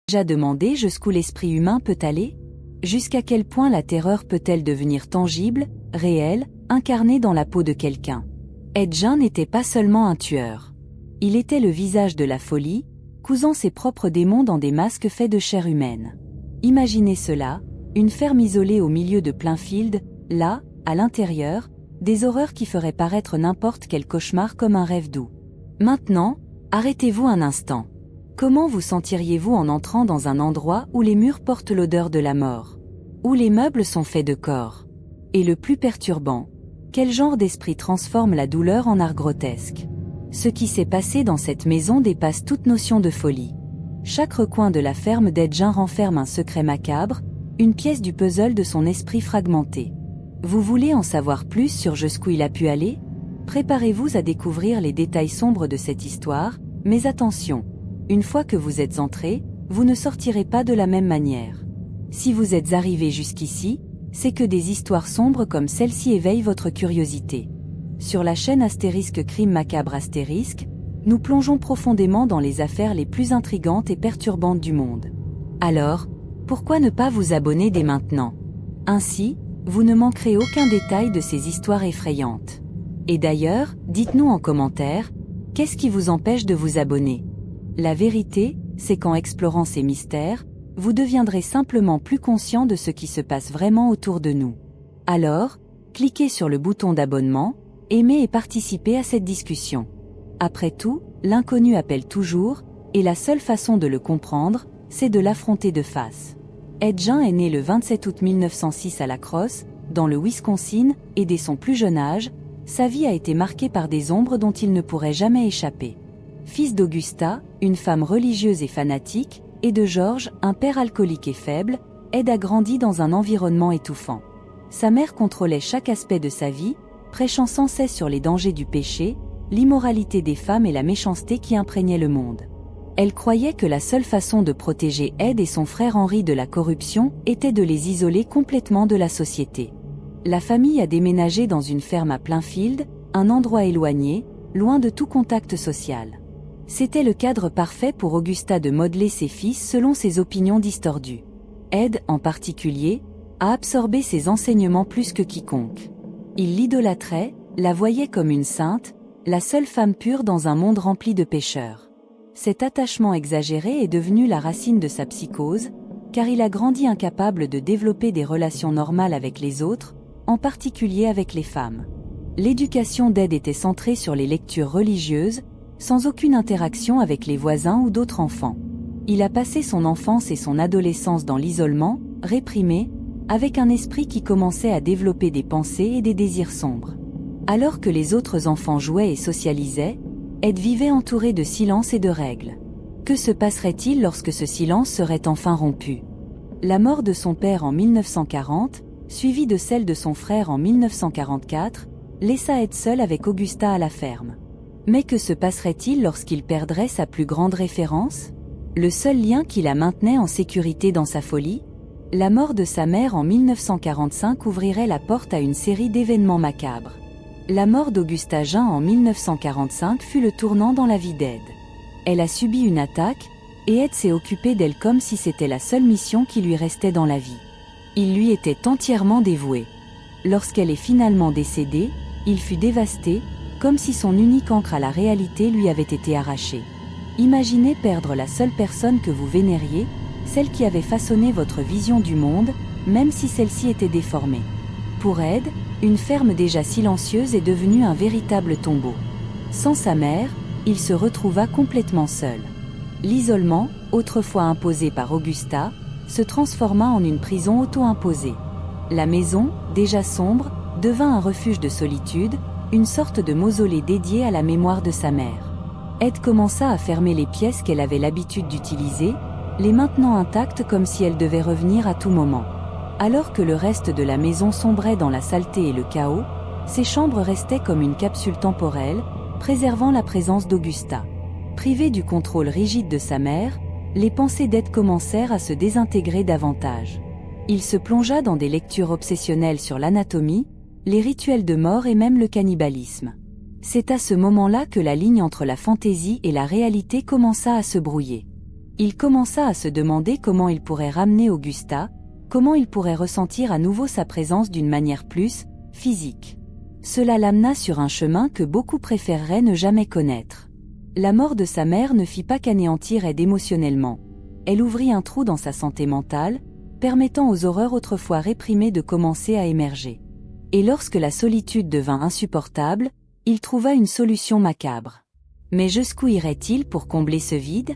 Déjà demandé jusqu'où l'esprit humain peut aller? Jusqu'à quel point la terreur peut-elle devenir tangible, réelle, incarnée dans la peau de quelqu'un? Ed Gein n'était pas seulement un tueur. Il était le visage de la folie, cousant ses propres démons dans des masques faits de chair humaine. Imaginez cela, une ferme isolée au milieu de Plainfield, là, à l'intérieur, des horreurs qui feraient paraître n'importe quel cauchemar comme un rêve doux. Maintenant, arrêtez-vous un instant. Comment vous sentiriez-vous en entrant dans un endroit où les murs portent l'odeur de la mort? Où les meubles sont faits de corps? Et le plus perturbant, quel genre d'esprit transforme la douleur en art grotesque? Ce qui s'est passé dans cette maison dépasse toute notion de folie. Chaque recoin de la ferme d'Ed Gein renferme un secret macabre, une pièce du puzzle de son esprit fragmenté. Vous voulez en savoir plus sur jusqu'où il a pu aller? Préparez-vous à découvrir les détails sombres de cette histoire, mais attention! Une fois que vous êtes entré, vous ne sortirez pas de la même manière. Si vous êtes arrivé jusqu'ici, c'est que des histoires sombres comme celle-ci éveillent votre curiosité. Sur la chaîne Crime Macabre Astérisque, nous plongeons profondément dans les affaires les plus intrigantes et perturbantes du monde. Alors, pourquoi ne pas vous abonner dès maintenant? Ainsi, vous ne manquerez aucun détail de ces histoires effrayantes. Et d'ailleurs, dites-nous en commentaire, qu'est-ce qui vous empêche de vous abonner? La vérité, c'est qu'en explorant ces mystères, vous deviendrez simplement plus conscient de ce qui se passe vraiment autour de nous. Alors, cliquez sur le bouton d'abonnement, aimez et participez à cette discussion. Après tout, l'inconnu appelle toujours, et la seule façon de le comprendre, c'est de l'affronter de face. Ed Gein est né le 27 août 1906 à La Crosse, dans le Wisconsin, et dès son plus jeune âge, sa vie a été marquée par des ombres dont il ne pourrait jamais échapper. Fils d'Augusta, une femme religieuse et fanatique, et de George, un père alcoolique et faible, Ed a grandi dans un environnement étouffant. Sa mère contrôlait chaque aspect de sa vie, prêchant sans cesse sur les dangers du péché, l'immoralité des femmes et la méchanceté qui imprégnaient le monde. Elle croyait que la seule façon de protéger Ed et son frère Henry de la corruption était de les isoler complètement de la société. La famille a déménagé dans une ferme à Plainfield, un endroit éloigné, loin de tout contact social. C'était le cadre parfait pour Augusta de modeler ses fils selon ses opinions distordues. Ed, en particulier, a absorbé ses enseignements plus que quiconque. Il l'idolâtrait, la voyait comme une sainte, la seule femme pure dans un monde rempli de pécheurs. Cet attachement exagéré est devenu la racine de sa psychose, car il a grandi incapable de développer des relations normales avec les autres, en particulier avec les femmes. L'éducation d'Ed était centrée sur les lectures religieuses, sans aucune interaction avec les voisins ou d'autres enfants. Il a passé son enfance et son adolescence dans l'isolement, réprimé, avec un esprit qui commençait à développer des pensées et des désirs sombres. Alors que les autres enfants jouaient et socialisaient, Ed vivait entouré de silence et de règles. Que se passerait-il lorsque ce silence serait enfin rompu? La mort de son père en 1940, suivie de celle de son frère en 1944, laissa Ed seul avec Augusta à la ferme. Mais que se passerait-il lorsqu'il perdrait sa plus grande référence? Le seul lien qui la maintenait en sécurité dans sa folie? La mort de sa mère en 1945 ouvrirait la porte à une série d'événements macabres. La mort d'Augusta Gein en 1945 fut le tournant dans la vie d'Ed. Elle a subi une attaque, et Ed s'est occupé d'elle comme si c'était la seule mission qui lui restait dans la vie. Il lui était entièrement dévoué. Lorsqu'elle est finalement décédée, il fut dévasté, comme si son unique ancre à la réalité lui avait été arrachée. Imaginez perdre la seule personne que vous vénériez, celle qui avait façonné votre vision du monde, même si celle-ci était déformée. Pour Ed, une ferme déjà silencieuse est devenue un véritable tombeau. Sans sa mère, il se retrouva complètement seul. L'isolement, autrefois imposé par Augusta, se transforma en une prison auto-imposée. La maison, déjà sombre, devint un refuge de solitude, une sorte de mausolée dédié à la mémoire de sa mère. Ed commença à fermer les pièces qu'elle avait l'habitude d'utiliser, les maintenant intactes comme si elles devaient revenir à tout moment. Alors que le reste de la maison sombrait dans la saleté et le chaos, ses chambres restaient comme une capsule temporelle, préservant la présence d'Augusta. Privé du contrôle rigide de sa mère, les pensées d'Ed commencèrent à se désintégrer davantage. Il se plongea dans des lectures obsessionnelles sur l'anatomie, les rituels de mort et même le cannibalisme. C'est à ce moment-là que la ligne entre la fantaisie et la réalité commença à se brouiller. Il commença à se demander comment il pourrait ramener Augusta, comment il pourrait ressentir à nouveau sa présence d'une manière plus physique. Cela l'amena sur un chemin que beaucoup préféreraient ne jamais connaître. La mort de sa mère ne fit pas qu'anéantir Ed émotionnellement. Elle ouvrit un trou dans sa santé mentale, permettant aux horreurs autrefois réprimées de commencer à émerger. Et lorsque la solitude devint insupportable, il trouva une solution macabre. Mais jusqu'où irait-il pour combler ce vide?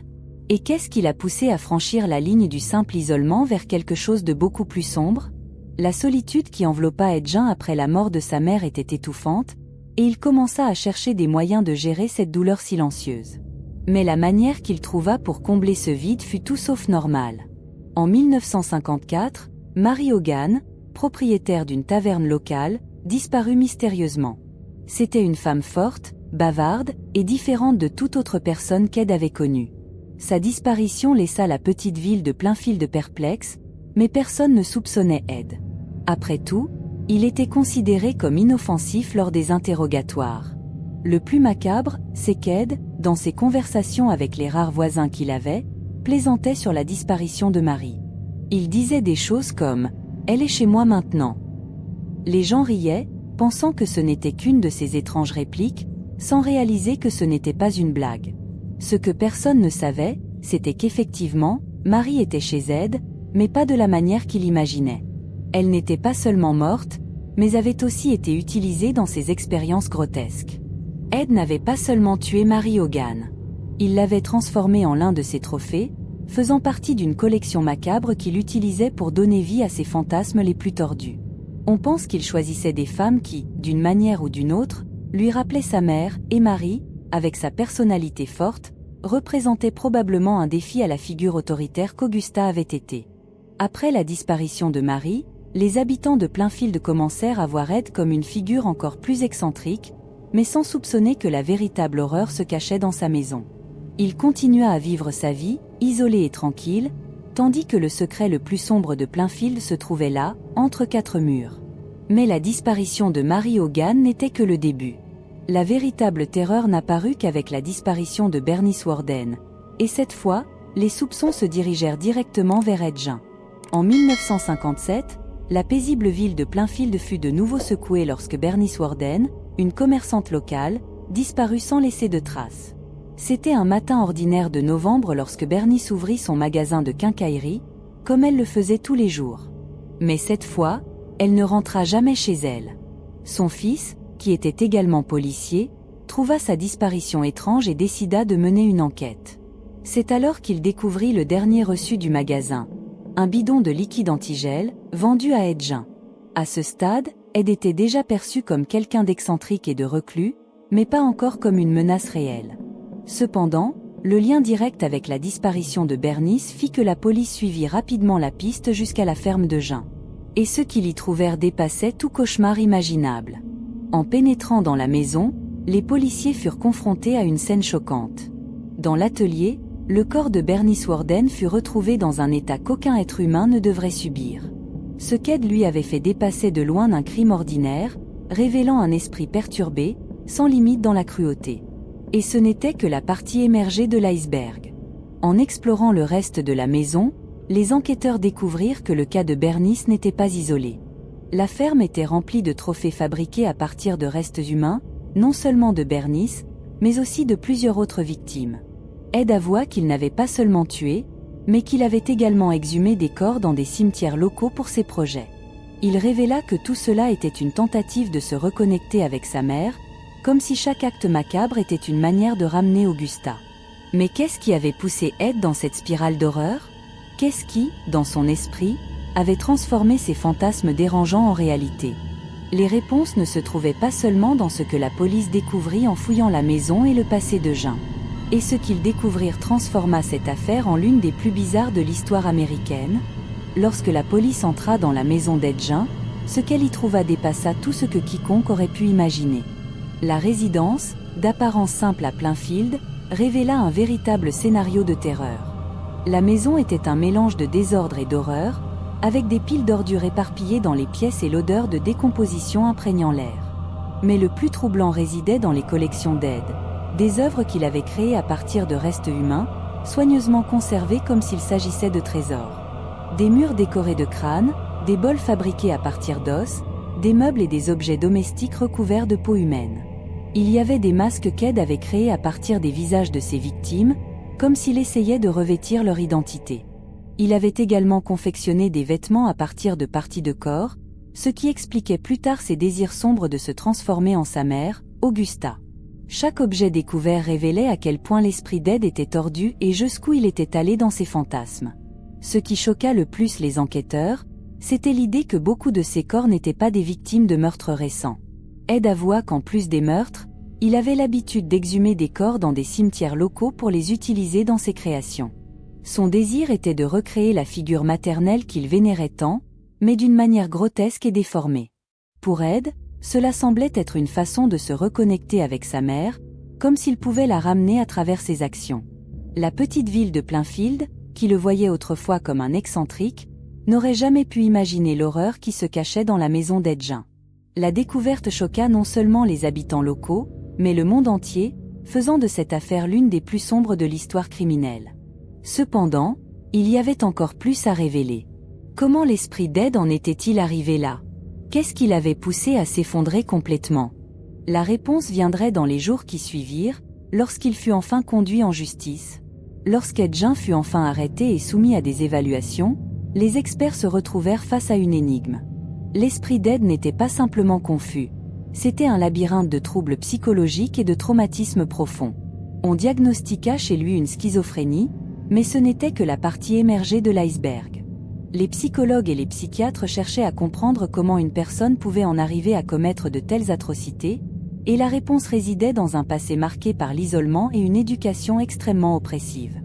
Et qu'est-ce qui l'a poussé à franchir la ligne du simple isolement vers quelque chose de beaucoup plus sombre? La solitude qui enveloppa Ed Gein après la mort de sa mère était étouffante, et il commença à chercher des moyens de gérer cette douleur silencieuse. Mais la manière qu'il trouva pour combler ce vide fut tout sauf normale. En 1954, Mary Hogan, propriétaire d'une taverne locale, disparut mystérieusement. C'était une femme forte, bavarde, et différente de toute autre personne qu'Ed avait connue. Sa disparition laissa la petite ville de Plainfield perplexe, mais personne ne soupçonnait Ed. Après tout, il était considéré comme inoffensif lors des interrogatoires. Le plus macabre, c'est qu'Ed, dans ses conversations avec les rares voisins qu'il avait, plaisantait sur la disparition de Mary. Il disait des choses comme « Elle est chez moi maintenant ». Les gens riaient, pensant que ce n'était qu'une de ces étranges répliques, sans réaliser que ce n'était pas une blague. Ce que personne ne savait, c'était qu'effectivement, Mary était chez Ed, mais pas de la manière qu'il imaginait. Elle n'était pas seulement morte, mais avait aussi été utilisée dans ses expériences grotesques. Ed n'avait pas seulement tué Mary Hogan. Il l'avait transformée en l'un de ses trophées, faisant partie d'une collection macabre qu'il utilisait pour donner vie à ses fantasmes les plus tordus. On pense qu'il choisissait des femmes qui, d'une manière ou d'une autre, lui rappelaient sa mère, et Mary, avec sa personnalité forte, représentait probablement un défi à la figure autoritaire qu'Augusta avait été. Après la disparition de Mary, les habitants de Plainfield commencèrent à voir Ed comme une figure encore plus excentrique, mais sans soupçonner que la véritable horreur se cachait dans sa maison. Il continua à vivre sa vie, isolé et tranquille, tandis que le secret le plus sombre de Plainfield se trouvait là, entre quatre murs. Mais la disparition de Mary Hogan n'était que le début. La véritable terreur n'apparut qu'avec la disparition de Bernice Worden, et cette fois, les soupçons se dirigèrent directement vers Ed Gein. En 1957, la paisible ville de Plainfield fut de nouveau secouée lorsque Bernice Worden, une commerçante locale, disparut sans laisser de traces. C'était un matin ordinaire de novembre lorsque Bernice ouvrit son magasin de quincaillerie, comme elle le faisait tous les jours. Mais cette fois, elle ne rentra jamais chez elle. Son fils, qui était également policier, trouva sa disparition étrange et décida de mener une enquête. C'est alors qu'il découvrit le dernier reçu du magasin, un bidon de liquide antigel, vendu à Ed Gein. À ce stade, Ed était déjà perçu comme quelqu'un d'excentrique et de reclus, mais pas encore comme une menace réelle. Cependant, le lien direct avec la disparition de Bernice fit que la police suivit rapidement la piste jusqu'à la ferme de Gein. Et ceux qui l'y trouvèrent dépassaient tout cauchemar imaginable. En pénétrant dans la maison, les policiers furent confrontés à une scène choquante. Dans l'atelier, le corps de Bernice Worden fut retrouvé dans un état qu'aucun être humain ne devrait subir. Ce qu'Ed lui avait fait dépasser de loin d'un crime ordinaire, révélant un esprit perturbé, sans limite dans la cruauté. Et ce n'était que la partie émergée de l'iceberg. En explorant le reste de la maison, les enquêteurs découvrirent que le cas de Bernice n'était pas isolé. La ferme était remplie de trophées fabriqués à partir de restes humains, non seulement de Bernice, mais aussi de plusieurs autres victimes. Ed avoua qu'il n'avait pas seulement tué, mais qu'il avait également exhumé des corps dans des cimetières locaux pour ses projets. Il révéla que tout cela était une tentative de se reconnecter avec sa mère, comme si chaque acte macabre était une manière de ramener Augusta. Mais qu'est-ce qui avait poussé Ed dans cette spirale d'horreur? Qu'est-ce qui, dans son esprit, avait transformé ses fantasmes dérangeants en réalité? Les réponses ne se trouvaient pas seulement dans ce que la police découvrit en fouillant la maison et le passé de Gein. Et ce qu'ils découvrirent transforma cette affaire en l'une des plus bizarres de l'histoire américaine. Lorsque la police entra dans la maison d'Ed Gein, ce qu'elle y trouva dépassa tout ce que quiconque aurait pu imaginer. La résidence, d'apparence simple à Plainfield, révéla un véritable scénario de terreur. La maison était un mélange de désordre et d'horreur, avec des piles d'ordures éparpillées dans les pièces et l'odeur de décomposition imprégnant l'air. Mais le plus troublant résidait dans les collections d'Ed, des œuvres qu'il avait créées à partir de restes humains, soigneusement conservés comme s'il s'agissait de trésors. Des murs décorés de crânes, des bols fabriqués à partir d'os, des meubles et des objets domestiques recouverts de peau humaine. Il y avait des masques qu'Ed avait créés à partir des visages de ses victimes, comme s'il essayait de revêtir leur identité. Il avait également confectionné des vêtements à partir de parties de corps, ce qui expliquait plus tard ses désirs sombres de se transformer en sa mère, Augusta. Chaque objet découvert révélait à quel point l'esprit d'Ed était tordu et jusqu'où il était allé dans ses fantasmes. Ce qui choqua le plus les enquêteurs, c'était l'idée que beaucoup de ces corps n'étaient pas des victimes de meurtres récents. Ed avoua qu'en plus des meurtres, il avait l'habitude d'exhumer des corps dans des cimetières locaux pour les utiliser dans ses créations. Son désir était de recréer la figure maternelle qu'il vénérait tant, mais d'une manière grotesque et déformée. Pour Ed, cela semblait être une façon de se reconnecter avec sa mère, comme s'il pouvait la ramener à travers ses actions. La petite ville de Plainfield, qui le voyait autrefois comme un excentrique, n'aurait jamais pu imaginer l'horreur qui se cachait dans la maison d'Ed Gein. La découverte choqua non seulement les habitants locaux, mais le monde entier, faisant de cette affaire l'une des plus sombres de l'histoire criminelle. Cependant, il y avait encore plus à révéler. Comment l'esprit d'Ed en était-il arrivé là? Qu'est-ce qui l'avait poussé à s'effondrer complètement? La réponse viendrait dans les jours qui suivirent, lorsqu'il fut enfin conduit en justice. Lorsqu'Ed Gein fut enfin arrêté et soumis à des évaluations, les experts se retrouvèrent face à une énigme. L'esprit d'Ed n'était pas simplement confus. C'était un labyrinthe de troubles psychologiques et de traumatismes profonds. On diagnostiqua chez lui une schizophrénie, mais ce n'était que la partie émergée de l'iceberg. Les psychologues et les psychiatres cherchaient à comprendre comment une personne pouvait en arriver à commettre de telles atrocités, et la réponse résidait dans un passé marqué par l'isolement et une éducation extrêmement oppressive.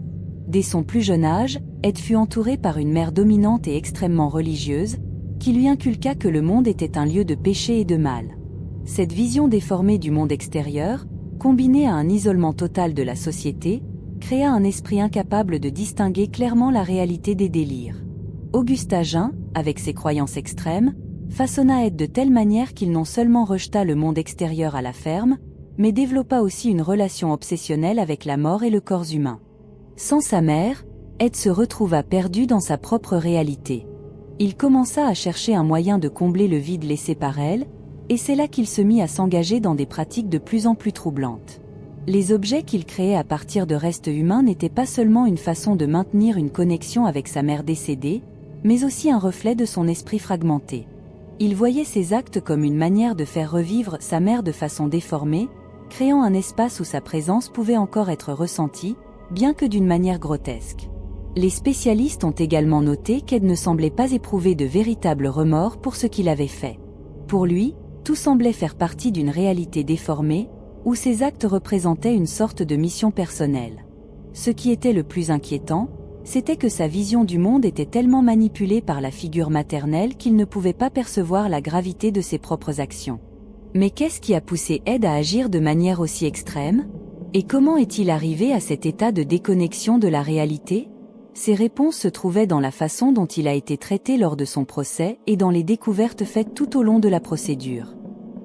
Dès son plus jeune âge, Ed fut entouré par une mère dominante et extrêmement religieuse, qui lui inculqua que le monde était un lieu de péché et de mal. Cette vision déformée du monde extérieur, combinée à un isolement total de la société, créa un esprit incapable de distinguer clairement la réalité des délires. Augusta Gein, avec ses croyances extrêmes, façonna Ed de telle manière qu'il non seulement rejeta le monde extérieur à la ferme, mais développa aussi une relation obsessionnelle avec la mort et le corps humain. Sans sa mère, Ed se retrouva perdu dans sa propre réalité. Il commença à chercher un moyen de combler le vide laissé par elle, et c'est là qu'il se mit à s'engager dans des pratiques de plus en plus troublantes. Les objets qu'il créait à partir de restes humains n'étaient pas seulement une façon de maintenir une connexion avec sa mère décédée, mais aussi un reflet de son esprit fragmenté. Il voyait ces actes comme une manière de faire revivre sa mère de façon déformée, créant un espace où sa présence pouvait encore être ressentie, bien que d'une manière grotesque. Les spécialistes ont également noté qu'Ed ne semblait pas éprouver de véritable remords pour ce qu'il avait fait. Pour lui, tout semblait faire partie d'une réalité déformée, où ses actes représentaient une sorte de mission personnelle. Ce qui était le plus inquiétant, c'était que sa vision du monde était tellement manipulée par la figure maternelle qu'il ne pouvait pas percevoir la gravité de ses propres actions. Mais qu'est-ce qui a poussé Ed à agir de manière aussi extrême? Et comment est-il arrivé à cet état de déconnexion de la réalité? Ses réponses se trouvaient dans la façon dont il a été traité lors de son procès et dans les découvertes faites tout au long de la procédure.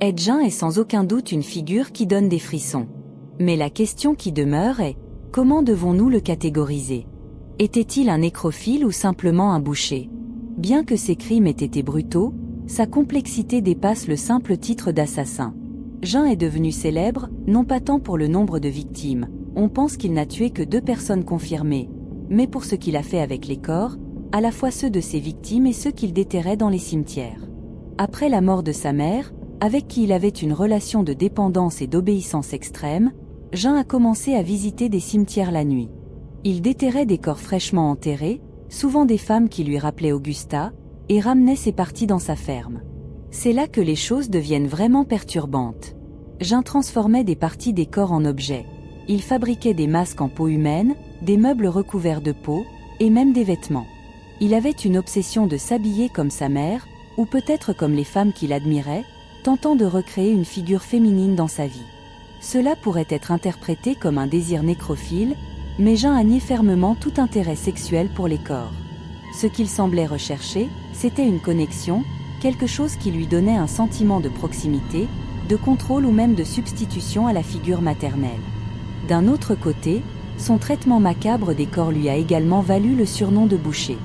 Ed Gein est sans aucun doute une figure qui donne des frissons. Mais la question qui demeure est, comment devons-nous le catégoriser? Était-il un nécrophile ou simplement un boucher? Bien que ses crimes aient été brutaux, sa complexité dépasse le simple titre d'assassin. Gein est devenu célèbre, non pas tant pour le nombre de victimes, on pense qu'il n'a tué que 2 personnes confirmées, mais pour ce qu'il a fait avec les corps, à la fois ceux de ses victimes et ceux qu'il déterrait dans les cimetières. Après la mort de sa mère, avec qui il avait une relation de dépendance et d'obéissance extrême, Gein a commencé à visiter des cimetières la nuit. Il déterrait des corps fraîchement enterrés, souvent des femmes qui lui rappelaient Augusta, et ramenait ces parties dans sa ferme. C'est là que les choses deviennent vraiment perturbantes. Gein transformait des parties des corps en objets. Il fabriquait des masques en peau humaine, des meubles recouverts de peau, et même des vêtements. Il avait une obsession de s'habiller comme sa mère, ou peut-être comme les femmes qu'il admirait, tentant de recréer une figure féminine dans sa vie. Cela pourrait être interprété comme un désir nécrophile, mais Gein a nié fermement tout intérêt sexuel pour les corps. Ce qu'il semblait rechercher, c'était une connexion, quelque chose qui lui donnait un sentiment de proximité, de contrôle ou même de substitution à la figure maternelle. D'un autre côté, Son traitement macabre des corps lui a également valu le surnom de boucher.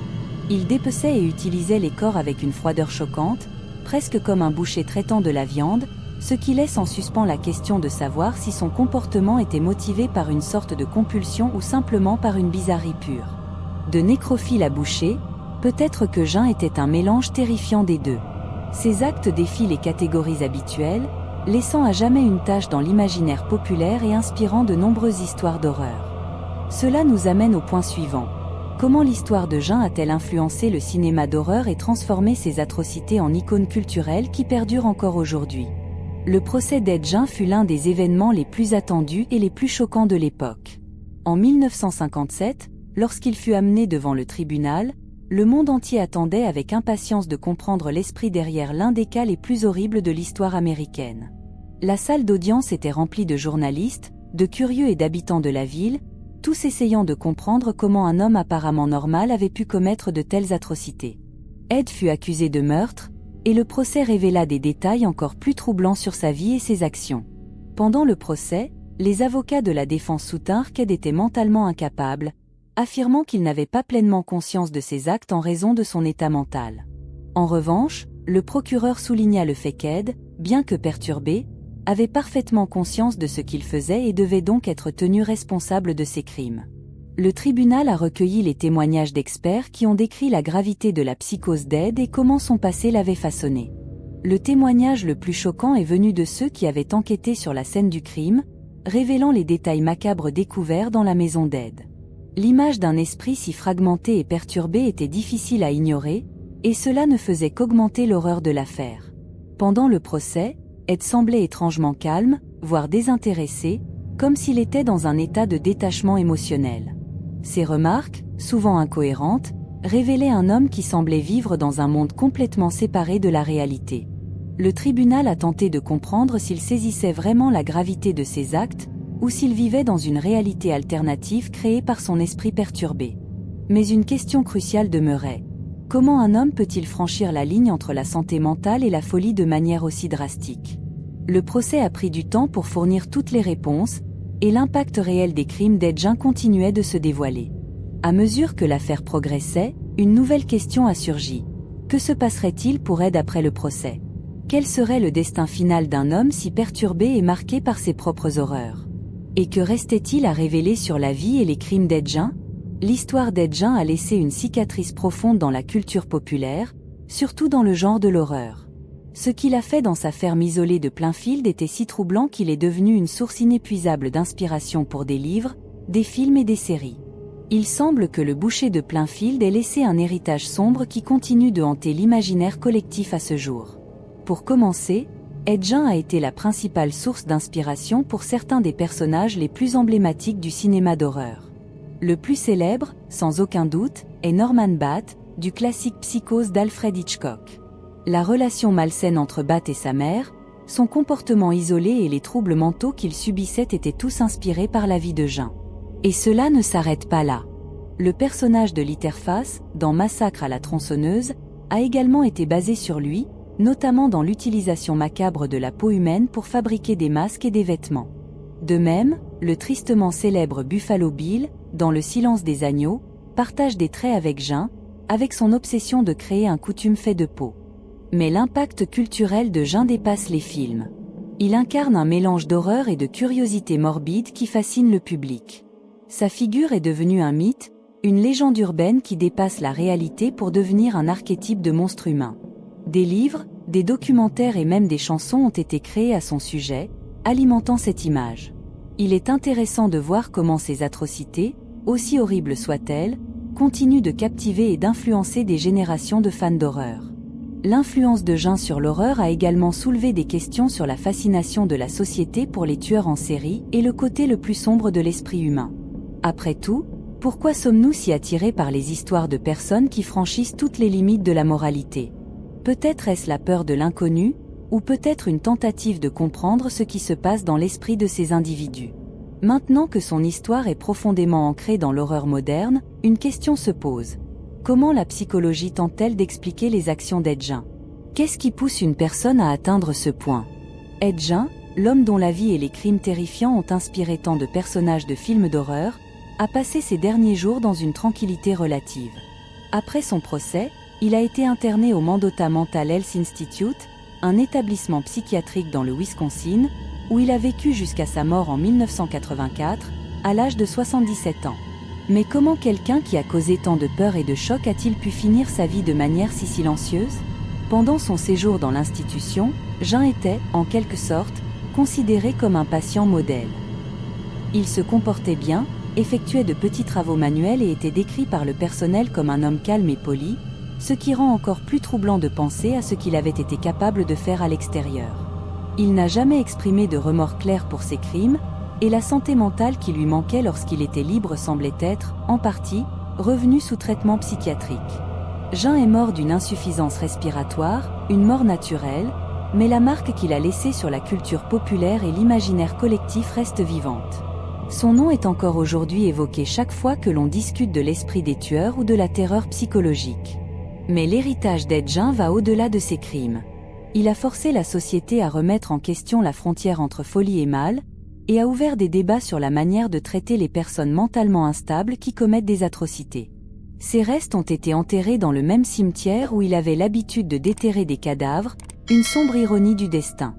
Il dépeçait et utilisait les corps avec une froideur choquante, presque comme un boucher traitant de la viande, ce qui laisse en suspens la question de savoir si son comportement était motivé par une sorte de compulsion ou simplement par une bizarrerie pure. De nécrophile à boucher, peut-être que Jeun était un mélange terrifiant des deux. Ses actes défient les catégories habituelles, laissant à jamais une tache dans l'imaginaire populaire et inspirant de nombreuses histoires d'horreur. Cela nous amène au point suivant. Comment l'histoire de Jeun a-t-elle influencé le cinéma d'horreur et transformé ses atrocités en icônes culturelles qui perdurent encore aujourd'hui? Le procès d'Ed Gein fut l'un des événements les plus attendus et les plus choquants de l'époque. En 1957, lorsqu'il fut amené devant le tribunal, le monde entier attendait avec impatience de comprendre l'esprit derrière l'un des cas les plus horribles de l'histoire américaine. La salle d'audience était remplie de journalistes, de curieux et d'habitants de la ville, tous essayant de comprendre comment un homme apparemment normal avait pu commettre de telles atrocités. Ed fut accusé de meurtre, et le procès révéla des détails encore plus troublants sur sa vie et ses actions. Pendant le procès, les avocats de la défense soutinrent qu'Ed était mentalement incapable, affirmant qu'il n'avait pas pleinement conscience de ses actes en raison de son état mental. En revanche, le procureur souligna le fait qu'Ed, bien que perturbé, avait parfaitement conscience de ce qu'il faisait et devait donc être tenu responsable de ses crimes. Le tribunal a recueilli les témoignages d'experts qui ont décrit la gravité de la psychose d'Ed et comment son passé l'avait façonné. Le témoignage le plus choquant est venu de ceux qui avaient enquêté sur la scène du crime, révélant les détails macabres découverts dans la maison d'Ed. L'image d'un esprit si fragmenté et perturbé était difficile à ignorer, et cela ne faisait qu'augmenter l'horreur de l'affaire. Pendant le procès, Ed semblait étrangement calme, voire désintéressé, comme s'il était dans un état de détachement émotionnel. Ses remarques, souvent incohérentes, révélaient un homme qui semblait vivre dans un monde complètement séparé de la réalité. Le tribunal a tenté de comprendre s'il saisissait vraiment la gravité de ses actes, ou s'il vivait dans une réalité alternative créée par son esprit perturbé. Mais une question cruciale demeurait. Comment un homme peut-il franchir la ligne entre la santé mentale et la folie de manière aussi drastique? Le procès a pris du temps pour fournir toutes les réponses, et l'impact réel des crimes d'Ed Gein continuait de se dévoiler. À mesure que l'affaire progressait, une nouvelle question a surgi. Que se passerait-il pour Ed après le procès? Quel serait le destin final d'un homme si perturbé et marqué par ses propres horreurs? Et que restait-il à révéler sur la vie et les crimes d'Ed Gein? L'histoire d'Ed Gein a laissé une cicatrice profonde dans la culture populaire, surtout dans le genre de l'horreur. Ce qu'il a fait dans sa ferme isolée de Plainfield était si troublant qu'il est devenu une source inépuisable d'inspiration pour des livres, des films et des séries. Il semble que le boucher de Plainfield ait laissé un héritage sombre qui continue de hanter l'imaginaire collectif à ce jour. Pour commencer, Ed Gein a été la principale source d'inspiration pour certains des personnages les plus emblématiques du cinéma d'horreur. Le plus célèbre, sans aucun doute, est Norman Bates, du classique Psychose d'Alfred Hitchcock. La relation malsaine entre Bates et sa mère, son comportement isolé et les troubles mentaux qu'il subissait étaient tous inspirés par la vie de Gein. Et cela ne s'arrête pas là. Le personnage de Litterface, dans Massacre à la tronçonneuse, a également été basé sur lui, notamment dans l'utilisation macabre de la peau humaine pour fabriquer des masques et des vêtements. De même, le tristement célèbre Buffalo Bill, dans Le silence des agneaux, partage des traits avec Gein, avec son obsession de créer un coutume fait de peau. Mais l'impact culturel de Gein dépasse les films. Il incarne un mélange d'horreur et de curiosité morbide qui fascine le public. Sa figure est devenue un mythe, une légende urbaine qui dépasse la réalité pour devenir un archétype de monstre humain. Des livres, des documentaires et même des chansons ont été créés à son sujet, alimentant cette image. Il est intéressant de voir comment ces atrocités, aussi horribles soient-elles, continuent de captiver et d'influencer des générations de fans d'horreur. L'influence de Gein sur l'horreur a également soulevé des questions sur la fascination de la société pour les tueurs en série et le côté le plus sombre de l'esprit humain. Après tout, pourquoi sommes-nous si attirés par les histoires de personnes qui franchissent toutes les limites de la moralité? Peut-être est-ce la peur de l'inconnu, ou peut-être une tentative de comprendre ce qui se passe dans l'esprit de ces individus. Maintenant que son histoire est profondément ancrée dans l'horreur moderne, une question se pose. Comment la psychologie tente-t-elle d'expliquer les actions d'Ed Gein? Qu'est-ce qui pousse une personne à atteindre ce point? Ed Gein, l'homme dont la vie et les crimes terrifiants ont inspiré tant de personnages de films d'horreur, a passé ses derniers jours dans une tranquillité relative. Après son procès, il a été interné au Mendota Mental Health Institute, un établissement psychiatrique dans le Wisconsin, où il a vécu jusqu'à sa mort en 1984, à l'âge de 77 ans. Mais comment quelqu'un qui a causé tant de peur et de choc a-t-il pu finir sa vie de manière si silencieuse? Pendant son séjour dans l'institution, Jean était, en quelque sorte, considéré comme un patient modèle. Il se comportait bien, effectuait de petits travaux manuels et était décrit par le personnel comme un homme calme et poli, ce qui rend encore plus troublant de penser à ce qu'il avait été capable de faire à l'extérieur. Il n'a jamais exprimé de remords clairs pour ses crimes, et la santé mentale qui lui manquait lorsqu'il était libre semblait être, en partie, revenue sous traitement psychiatrique. Jean est mort d'une insuffisance respiratoire, une mort naturelle, mais la marque qu'il a laissée sur la culture populaire et l'imaginaire collectif reste vivante. Son nom est encore aujourd'hui évoqué chaque fois que l'on discute de l'esprit des tueurs ou de la terreur psychologique. Mais l'héritage d'Ed Gein va au-delà de ses crimes. Il a forcé la société à remettre en question la frontière entre folie et mal, et a ouvert des débats sur la manière de traiter les personnes mentalement instables qui commettent des atrocités. Ses restes ont été enterrés dans le même cimetière où il avait l'habitude de déterrer des cadavres, une sombre ironie du destin.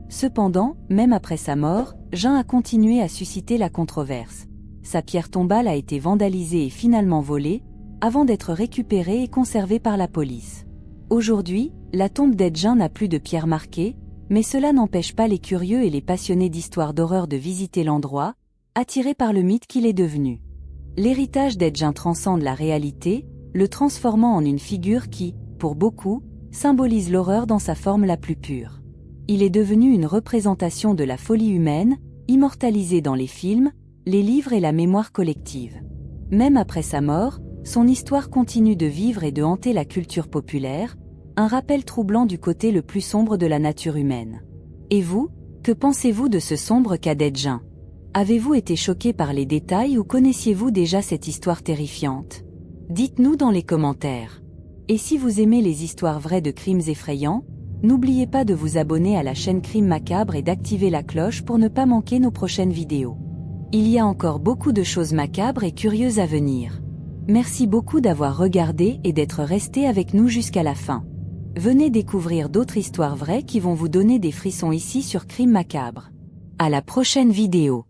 Cependant, même après sa mort, Jean a continué à susciter la controverse. Sa pierre tombale a été vandalisée et finalement volée, avant d'être récupérée et conservée par la police. Aujourd'hui, la tombe d'Ed Gein n'a plus de pierre marquée, mais cela n'empêche pas les curieux et les passionnés d'histoires d'horreur de visiter l'endroit, attirés par le mythe qu'il est devenu. L'héritage d'Ed Gein transcende la réalité, le transformant en une figure qui, pour beaucoup, symbolise l'horreur dans sa forme la plus pure. Il est devenu une représentation de la folie humaine, immortalisée dans les films, les livres et la mémoire collective. Même après sa mort, son histoire continue de vivre et de hanter la culture populaire, un rappel troublant du côté le plus sombre de la nature humaine. Et vous, que pensez-vous de ce sombre cas d'Ed Gein? Avez-vous été choqué par les détails ou connaissiez-vous déjà cette histoire terrifiante? Dites-nous dans les commentaires. Et si vous aimez les histoires vraies de crimes effrayants, n'oubliez pas de vous abonner à la chaîne Crime Macabre et d'activer la cloche pour ne pas manquer nos prochaines vidéos. Il y a encore beaucoup de choses macabres et curieuses à venir. Merci beaucoup d'avoir regardé et d'être resté avec nous jusqu'à la fin. Venez découvrir d'autres histoires vraies qui vont vous donner des frissons ici sur Crime Macabre. À la prochaine vidéo.